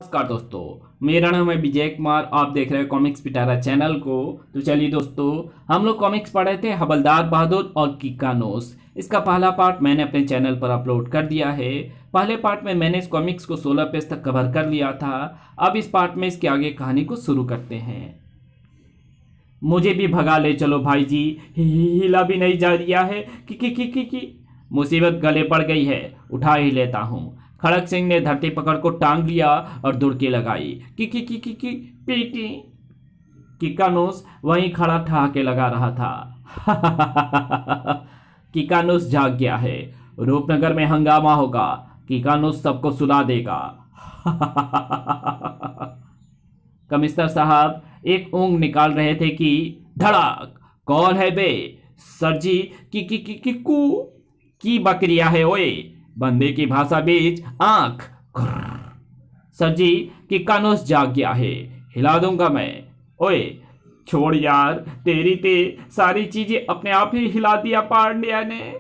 नमस्कार दोस्तों। मेरा नाम है विजय कुमार। आप देख रहे हैं कॉमिक्स पिटारा चैनल को। तो चलिए दोस्तों, हम लोग कॉमिक्स पढ़े थे हवलदार बहादुर और किकानोस। इसका पहला पार्ट मैंने अपने चैनल पर अपलोड कर दिया है। पहले पार्ट में मैंने इस कॉमिक्स को 16 पेज तक कवर कर लिया था। अब इस पार्ट में इसके आगे कहानी को शुरू करते हैं। मुझे भी भगा ले चलो भाई जी, हिला भी नहीं जा रिया है कि मुसीबत गले पड़ गई है, उठा ही लेता हूँ। खड़क सिंह ने धरती पकड़ को टांग लिया और दुड़की लगाई। कि पीटी। किकानोस वहीं खड़ा ठहाके लगा रहा था। किकानोस जाग गया है। रूपनगर में हंगामा होगा। किकानोस सबको सुला देगा। कमिश्नर साहब एक ऊँग निकाल रहे थे कि धड़ाक। कौन है बे? सर जी की कू की बकरिया है ओए। बंदे की भाषा बीच आंख। सर जी किकानोस जाग गया है, हिला दूंगा मैं। ओए छोड़ यार, तेरी ते सारी चीजें अपने आप ही हिला दिया पांड्या ने।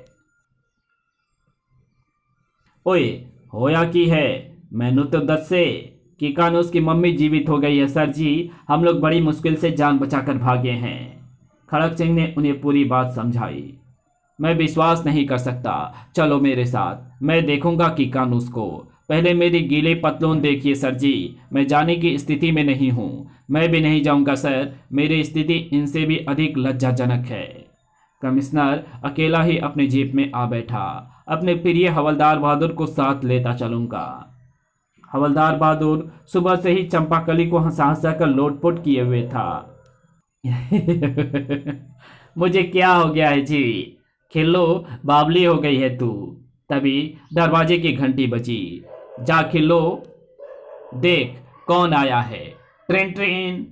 ओए होया की है मैनू तो दस से। किकानोस की मम्मी जीवित हो गई है सर जी। हम लोग बड़ी मुश्किल से जान बचाकर भागे हैं। खड़क सिंह ने उन्हें पूरी बात समझाई। मैं विश्वास नहीं कर सकता, चलो मेरे साथ, मैं देखूंगा किकानोस को। पहले मेरी गीले पतलून देखिए सर जी, मैं जाने की स्थिति में नहीं हूँ। मैं भी नहीं जाऊंगा सर, मेरी स्थिति इनसे भी अधिक लज्जाजनक है। कमिश्नर अकेला ही अपने जीप में आ बैठा। अपने प्रिय हवलदार बहादुर को साथ लेता चलूंगा। हवलदार बहादुर सुबह से ही चंपाकली को हंसा हंसा कर लोटपोट किए हुए था। मुझे क्या हो गया है जी? खिल्लो बावली हो गई है तू। तभी दरवाजे की घंटी बजी। जा खिल्लो, देख कौन आया है। Train train.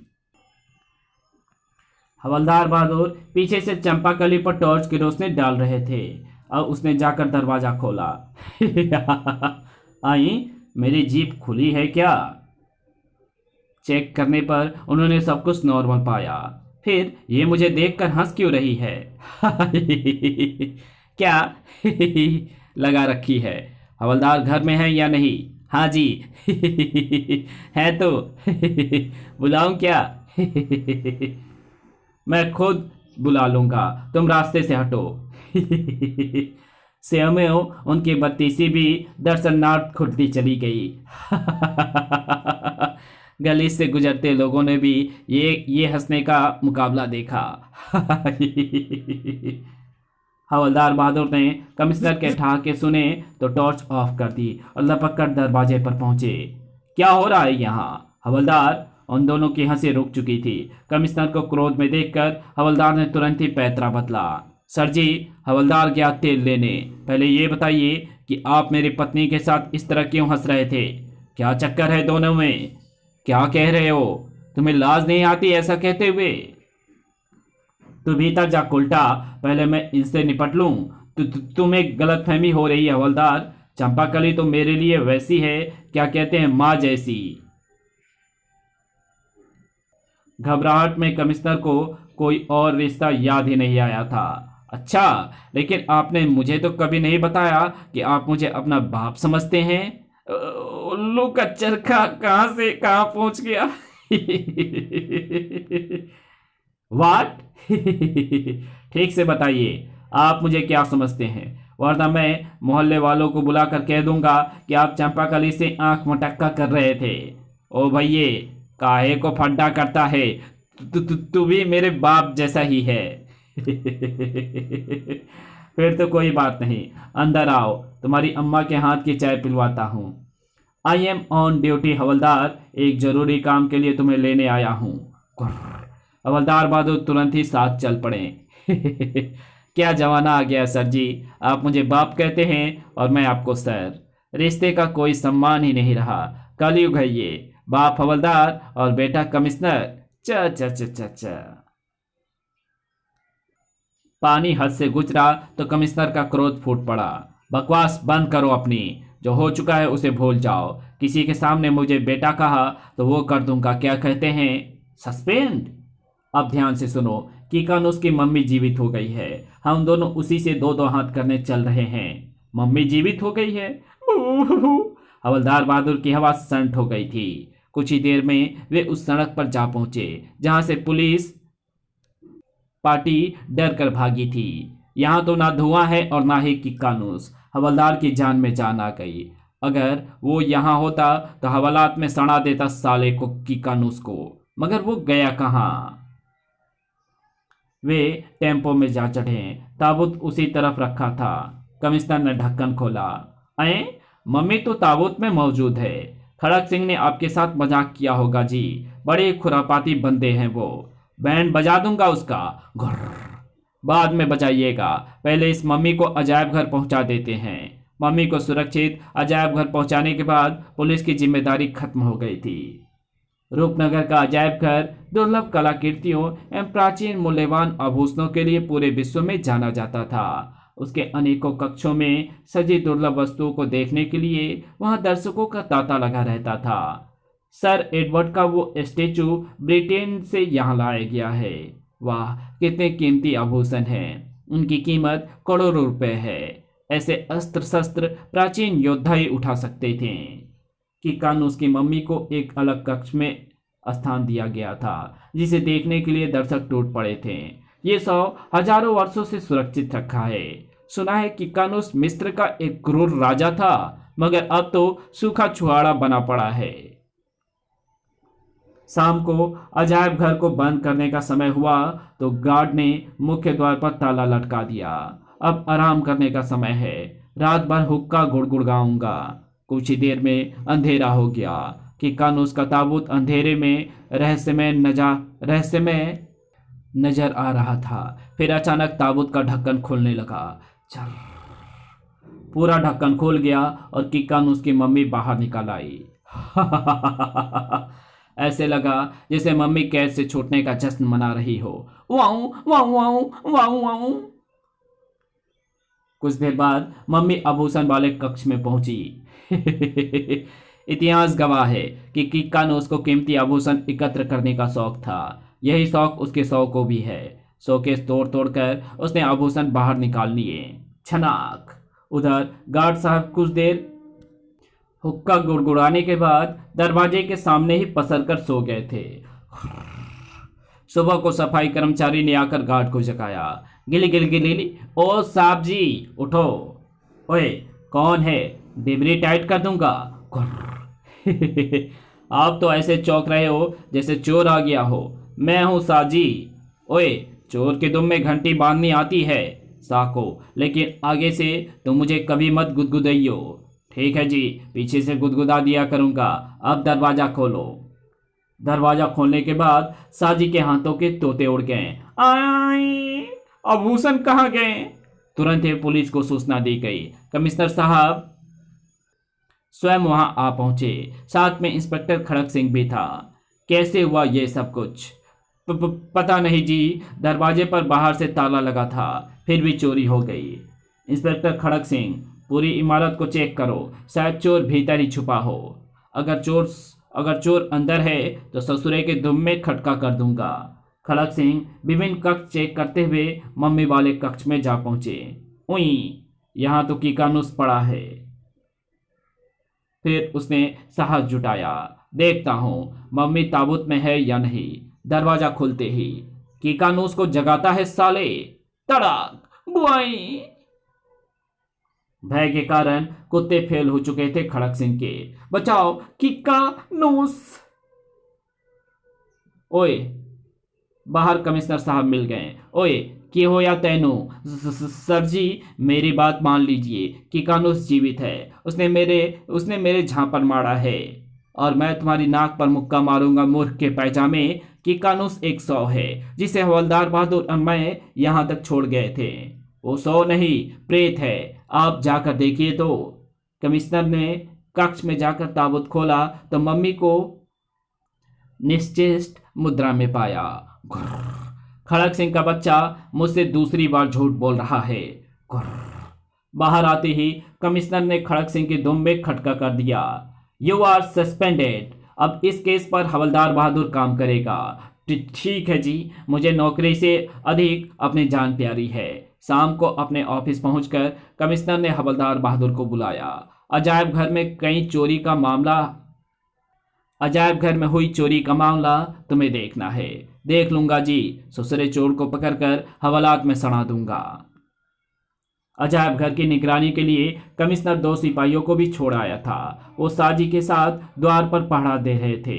हवलदार बहादुर पीछे से चंपाकली पर टॉर्च की रोशनी डाल रहे थे और उसने जाकर दरवाजा खोला। आई, मेरी जीप खुली है क्या? चेक करने पर उन्होंने सब कुछ नॉर्मल पाया। फिर ये मुझे देखकर हंस क्यों रही है? क्या लगा रखी है? हवलदार घर में है या नहीं? हाँ जी। है तो बुलाऊं क्या? मैं खुद बुला लूंगा, तुम रास्ते से हटो। स्वयं उनकी बत्तीसी भी दर्शनार्थ खुलती चली गई। गली से गुजरते लोगों ने भी ये हंसने का मुकाबला देखा। हवलदार बहादुर ने कमिश्नर के ठहाके सुने तो टॉर्च ऑफ कर दी और लपक कर दरवाजे पर पहुंचे। क्या हो रहा है यहाँ? हवलदार। उन दोनों की हंसी रुक चुकी थी। कमिश्नर को क्रोध में देखकर हवलदार ने तुरंत ही पैतरा बदला। सर जी, हवलदार गया तेल लेने। पहले ये बताइए कि आप मेरी पत्नी के साथ इस तरह क्यों हंस रहे थे? क्या चक्कर है दोनों में? क्या कह रहे हो? तुम्हें लाज नहीं आती ऐसा कहते हुए? तू भीतर जा उल्टा, पहले मैं इनसे निपट लूं। तुम्हें गलतफहमी हो रही है हवलदार। चंपाकली तो मेरे लिए वैसी है, क्या कहते हैं, माँ जैसी। घबराहट में कमिश्नर को कोई और रिश्ता याद ही नहीं आया था। अच्छा, लेकिन आपने मुझे तो कभी नहीं बताया कि आप मुझे अपना बाप समझते हैं। उल्लू का चरखा कहां से कहां पहुंच गया। वाट? ठीक से बताइए, आप मुझे क्या समझते हैं, वरना मैं मोहल्ले वालों को बुलाकर कह दूंगा कि आप चंपाकली से आंख मटक्का कर रहे थे। ओ भैये, काहे को फड्डा करता है? तू भी मेरे बाप जैसा ही है। फिर तो कोई बात नहीं, अंदर आओ, तुम्हारी अम्मा के हाथ की चाय पिलवाता हूँ। आई एम ऑन ड्यूटी हवलदार, एक जरूरी काम के लिए तुम्हें लेने आया हूँ। हवलदार बहादुर तुरंत ही साथ चल पड़े। क्या जमाना आ गया सर जी, आप मुझे बाप कहते हैं और मैं आपको सर। रिश्ते का कोई सम्मान ही नहीं रहा। कलयुग है ये। बाप हवलदार और बेटा कमिश्नर। च च च च च। पानी हद से गुजरा तो कमिश्नर का क्रोध फूट पड़ा। बकवास बंद करो अपनी, जो हो चुका है उसे भूल जाओ। किसी के सामने मुझे बेटा कहा तो वो कर दूंगा, क्या कहते हैं, सस्पेंड। अब ध्यान से सुनो, किकानोस की मम्मी जीवित हो गई है। हम दोनों उसी से दो दो हाथ करने चल रहे हैं। मम्मी जीवित हो गई है? हवलदार बहादुर की हवा संट हो गई थी। कुछ ही देर में वे उस सड़क पर जा पहुंचे जहां से पुलिस पार्टी डर कर भागी थी। यहाँ तो ना धुआं है और ना ही किक्कानूस। हवलदार की जान में जान आ गई। अगर वो यहाँ होता तो हवालात में सड़ा देता साले को, किक्कानूस को। मगर वो गया कहाँ? वे टेम्पो में जा चढ़े। ताबूत उसी तरफ रखा था। कमिश्नर ने ढक्कन खोला। अये, मम्मी तो ताबूत में मौजूद है। खड़क सिंह ने आपके साथ मजाक किया होगा जी। बड़े खुरापाती बंदे हैं वो। बैंड बजा दूंगा उसका। घुर्र। बाद में बजाइएगा, पहले इस मम्मी को अजायब घर पहुंचा देते हैं। मम्मी को सुरक्षित अजायब घर पहुंचाने के बाद पुलिस की जिम्मेदारी खत्म हो गई थी। रूपनगर का अजायब घर दुर्लभ कलाकृतियों एवं प्राचीन मूल्यवान आभूषणों के लिए पूरे विश्व में जाना जाता था। उसके अनेकों कक्षों में सजी दुर्लभ वस्तुओं को देखने के लिए वहां दर्शकों का तांता लगा रहता था। सर एडवर्ड का वो स्टेचू ब्रिटेन से यहाँ लाया गया है। वाह, कितने कीमती आभूषण हैं। उनकी कीमत करोड़ों रुपए है। ऐसे अस्त्र शस्त्र प्राचीन योद्धा ही उठा सकते थे। किक्कानूस की मम्मी को एक अलग कक्ष में स्थान दिया गया था, जिसे देखने के लिए दर्शक टूट पड़े थे। ये शव हजारों वर्षों से सुरक्षित रखा है। सुना है किक्कानूस मिस्र का एक क्रूर राजा था, मगर अब तो सूखा छुआड़ा बना पड़ा है। शाम को अजायब घर को बंद करने का समय हुआ तो गार्ड ने मुख्य द्वार पर ताला लटका दिया। अब आराम करने का समय है। रात भर हुक्का गुड़गुड़ाऊंगा। कुछ ही देर में अंधेरा हो गया। किक्कानूस का ताबूत अंधेरे में रहस्यमय नजर आ रहा था। फिर अचानक ताबूत का ढक्कन खुलने लगा। चल, पूरा ढक्कन खुल गया और किक्कानूस की मम्मी बाहर निकल आई। ऐसे लगा जैसे मम्मी कैद से छूटने का जश्न मना रही हो। वाऊ वाऊ वाऊ वाऊ वाऊ। कुछ देर बाद मम्मी आभूषण वाले कक्ष में पहुंची। इतिहास गवाह है कि किक्कानूस को कीमती आभूषण एकत्र करने का शौक था। यही शौक उसके शौक को भी है। शोकेस तोड़ तोड़ कर उसने आभूषण बाहर निकाल लिए। छनाक। उधर गार्ड साहब कुछ देर हुक्का गुड़गुड़ाने के बाद दरवाजे के सामने ही पसरकर सो गए थे। सुबह को सफाई कर्मचारी ने आकर गार्ड को जगाया। गिली गिली गिली, ओ साहब जी उठो। ओए, कौन है? डिबरी टाइट कर दूंगा। आप तो ऐसे चौंक रहे हो जैसे चोर आ गया हो। मैं हूं साजी। ओए, चोर के दुम में घंटी बांधनी आती है साको, लेकिन आगे से तो मुझे कभी मत गुदगुदाइयो। ठीक है जी, पीछे से गुदगुदा दिया करूंगा। अब दरवाजा खोलो। दरवाजा खोलने के बाद साजी के हाथों के तोते उड़ गए। आए, आभूषण कहाँ गए? तुरंत ही पुलिस को सूचना दी गई। कमिश्नर साहब स्वयं वहां आ पहुंचे। साथ में इंस्पेक्टर खड़क सिंह भी था। कैसे हुआ ये सब कुछ? पता नहीं जी, दरवाजे पर बाहर से ताला लगा था, फिर भी चोरी हो गई। इंस्पेक्टर खड़क सिंह, पूरी इमारत को चेक करो, शायद चोर भीतर ही छुपा हो। अगर चोर अंदर है तो ससुरे के दुम में खटका कर दूंगा। खड़क सिंह विभिन्न कक्ष चेक करते हुए मम्मी वाले कक्ष में जा पहुंचे। उई, यहाँ तो किक्कानूस पड़ा है। फिर उसने साहस जुटाया। देखता हूँ मम्मी ताबूत में है या नहीं। दरवाजा खुलते ही किक्कानूस को जगाता है साले। तड़ाक, बुआई। भय के कारण कुत्ते फेल हो चुके थे खड़क सिंह के। बचाओ किक्कानूस। ओए, बाहर कमिश्नर साहब मिल गए। ओए, क्या हो या तैनू? सर जी, मेरी बात मान लीजिए। किक्कानूस जीवित है। उसने मेरे झांपड़ मारा है और मैं तुम्हारी नाक पर मुक्का मारूंगा मूर्ख के पैजामे। किक्कानूस एक सौ है जिसे हवलदार बहादुर और मैं यहां तक छोड़ गए थे। वो सौ नहीं, प्रेत है। आप जाकर देखिए तो। कमिश्नर ने कक्ष में जाकर ताबूत खोला तो मम्मी को निश्चेष्ट मुद्रा में पाया। खड़क सिंह का बच्चा मुझसे दूसरी बार झूठ बोल रहा है। बाहर आते ही कमिश्नर ने खड़क सिंह के दुम में खटका कर दिया। You are suspended. अब इस केस पर हवलदार बहादुर काम करेगा। ठीक है जी, मुझे नौकरी से अधिक अपनी जान प्यारी है। शाम को अपने ऑफिस पहुंचकर कमिश्नर ने हवलदार बहादुर को बुलाया। अजायब घर में कई चोरी का मामला अजायब घर में हुई चोरी का मामला तुम्हें देखना है। देख लूंगा जी, ससुरे चोर को पकड़कर हवालात में सड़ा दूंगा। अजायब घर की निगरानी के लिए कमिश्नर 2 सिपाहियों को भी छोड़ आया था। वो साजी के साथ द्वार पर पहरा दे रहे थे।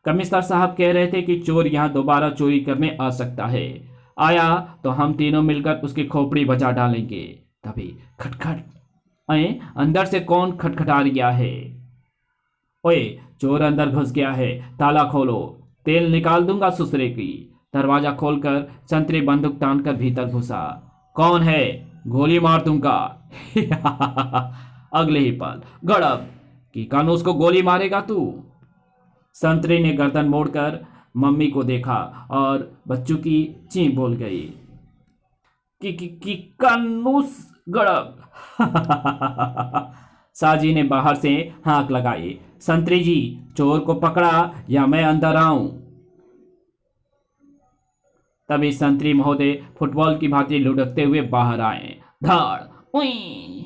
कमिश्नर साहब कह रहे थे कि चोर यहाँ दोबारा चोरी करने आ सकता है। आया तो हम तीनों मिलकर उसकी खोपड़ी बजा डालेंगे। तभी खटखट, अरे अंदर से कौन खटखटा गया है? ओए, चोर अंदर घुस गया है, ताला खोलो, तेल निकाल दूंगा ससुरे की। दरवाजा खोलकर संतरी बंदूक तानकर भीतर घुसा। कौन है? गोली मार दूंगा। अगले ही पल गड़ब कि कानूस को गोली मारेगा तू। संतरी ने गर्दन मोड़कर मम्मी को देखा और बच्चों की ची बोल गई कि कानूस गड़ब। साजी ने बाहर से हाँक लगाई, संतरी जी, चोर को पकड़ा या मैं अंदर आऊं? तभी संतरी महोदय फुटबॉल की भांति लुढ़कते हुए बाहर आए। धाड़, उई!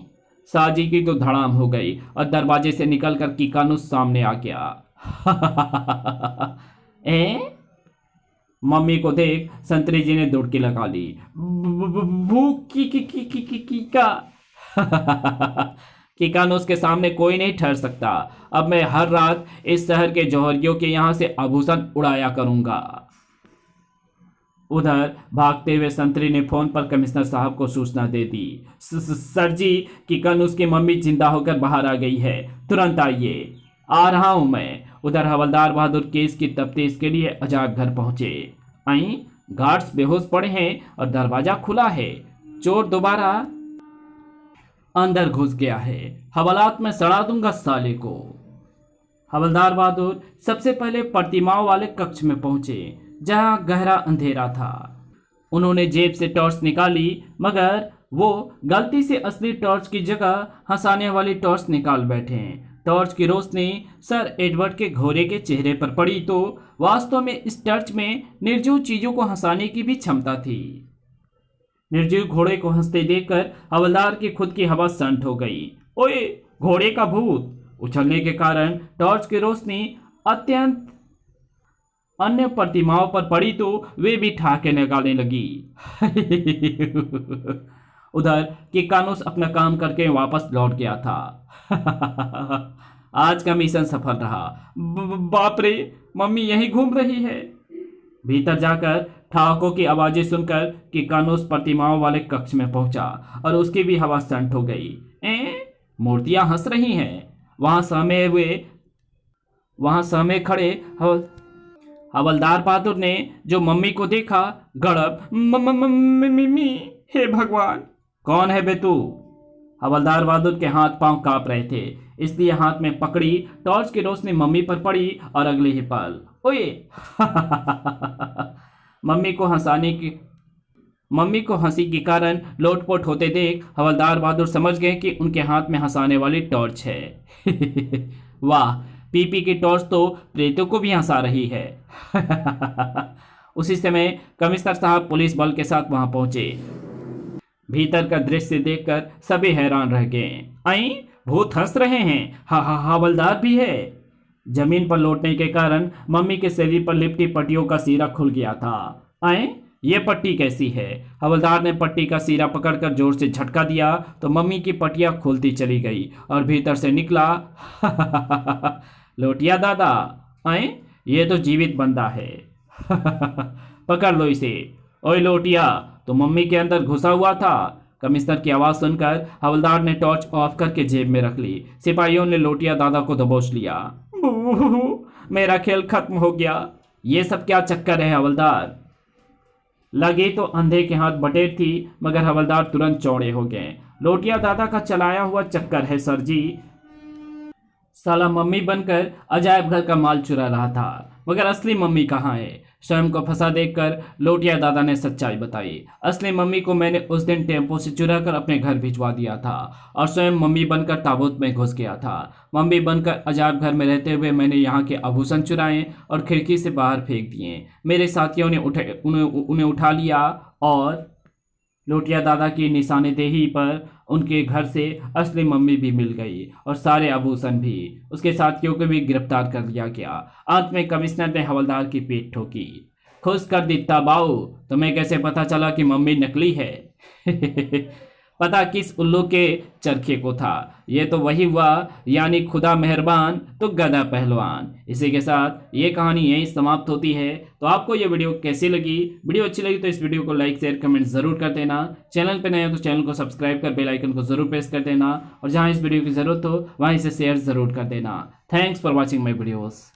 साजी की तो धड़ाम हो गई और दरवाजे से निकलकर कीकानुस सामने आ गया। ए? मम्मी को देख संतरी जी ने दुड़की लगा ली। भूख की का कीकानुस के सामने कोई नहीं ठहर सकता। अब मैं हर रात इस शहर के जौहरियों के यहां से आभूषण उड़ाया करूंगा। उधर भागते हुए संतरी ने फोन पर कमिश्नर साहब को सूचना दे दी। सर जी, कीकानुस की मम्मी जिंदा होकर बाहर आ गई है, तुरंत आइए। आ रहा हूं मैं। उधर हवलदार बहादुर केस की तफ्तीश के लिए अजायब घर पहुंचे। आई गार्ड्स बेहोश पड़े हैं और दरवाजा खुला है। चोर दोबारा अंदर घुस गया है। हवालात में सड़ा दूंगा साले को। हवलदार बहादुर सबसे पहले प्रतिमाओं वाले कक्ष में पहुंचे, जहां गहरा अंधेरा था। उन्होंने जेब से टॉर्च निकाली, मगर वो गलती से असली टॉर्च की जगह हंसाने वाली टॉर्च निकाल बैठे। टॉर्च की रोशनी सर एडवर्ड के घोड़े के चेहरे पर पड़ी तो वास्तव में इस टॉर्च में निर्जीव चीजों को हंसाने की भी क्षमता थी। निर्जीव घोड़े को हंसते देखकर हवलदार की खुद की हवा संट हो गई। ओए, घोड़े का भूत! उछलने के कारण टॉर्च की रोशनी अत्यंत अन्य प्रतिमाओं पर पड़ी तो वे भी ठहाके निकालने लगी। उधर कीकानुस अपना काम करके वापस लौट गया था। आज का मिशन सफल रहा। बाप रे, मम्मी यहीं घूम रही है। भीतर जाकर ठहाकों की आवाजें सुनकर कीकानुस प्रतिमाओं वाले कक्ष में पहुंचा और उसकी भी हवा संट हो गई। मूर्तियां हंस रही हैं। वहां सहमे खड़े हवलदार बहादुर ने जो मम्मी को देखा, गड़ब, मम्मी, हे भगवान! कौन है बे तू? हवलदार बहादुर के हाथ पांव कांप रहे थे, इसलिए हाथ में पकड़ी टॉर्च की रोशनी मम्मी पर पड़ी और अगले ही पल, ओए! मम्मी को हंसी के कारण लोटपोट होते देख हवलदार बहादुर समझ गए कि उनके हाथ में हंसाने वाली टॉर्च है। वाह, पीपी की टॉर्च तो प्रेतों को भी हंसा रही है। उसी समय कमिश्नर साहब पुलिस बल के साथ वहां पहुंचे। भीतर का दृश्य देखकर सभी हैरान रह गए। आई, भूत हंस रहे हैं, हवलदार भी है। जमीन पर लौटने के कारण मम्मी के शरीर पर लिपटी पट्टियों का सीरा खुल गया था। आए, ये पट्टी कैसी है? हवलदार ने पट्टी का सीरा पकड़कर जोर से झटका दिया तो मम्मी की पट्टियां खुलती चली गई और भीतर से निकला, लोटिया दादा। आए, ये तो जीवित बंदा है। पकड़ लो इसे। ओए लोटिया, तो मम्मी के अंदर घुसा हुआ था। कमिश्नर की आवाज सुनकर हवलदार ने टॉर्च ऑफ करके जेब में रख ली। सिपाहियों ने लोटिया दादा को दबोच लिया। मेरा खेल खत्म हो गया। ये सब क्या चक्कर है हवलदार? लगे तो अंधे के हाथ बटेर थी, मगर हवलदार तुरंत चौड़े हो गए। लोटिया दादा का चलाया हुआ चक्कर है सर जी। साला मम्मी बनकर अजायब घर का माल चुरा रहा था, मगर असली मम्मी कहाँ है? स्वयं को फंसा देखकर लोटिया दादा ने सच्चाई बताई। असली मम्मी को मैंने उस दिन टेम्पो से चुरा कर अपने घर भिजवा दिया था और स्वयं मम्मी बनकर ताबूत में घुस गया था। मम्मी बनकर अजायब घर में रहते हुए मैंने यहाँ के आभूषण चुराए और खिड़की से बाहर फेंक दिए। मेरे साथियों ने उन्हें उठा लिया और लोटिया दादा की निशानेदेही पर उनके घर से असली मम्मी भी मिल गई और सारे आभूषण भी। उसके साथियों को भी गिरफ्तार कर लिया गया। अंत में कमिश्नर ने हवलदार की पीठ ठोकी। खुश कर दी ताबाऊ, तुम्हें कैसे पता चला कि मम्मी नकली है? पता किस उल्लू के चरखे को था। ये तो वही हुआ, यानी खुदा मेहरबान तो गधा पहलवान। इसी के साथ ये कहानी यहीं समाप्त होती है। तो आपको ये वीडियो कैसी लगी? वीडियो अच्छी लगी तो इस वीडियो को लाइक शेयर कमेंट जरूर कर देना। चैनल पे नए हो तो चैनल को सब्सक्राइब कर बेल आइकन को जरूर प्रेस कर देना और जहां इस वीडियो की जरूरत हो वहां इसे शेयर जरूर कर देना। Thanks for watching my videos.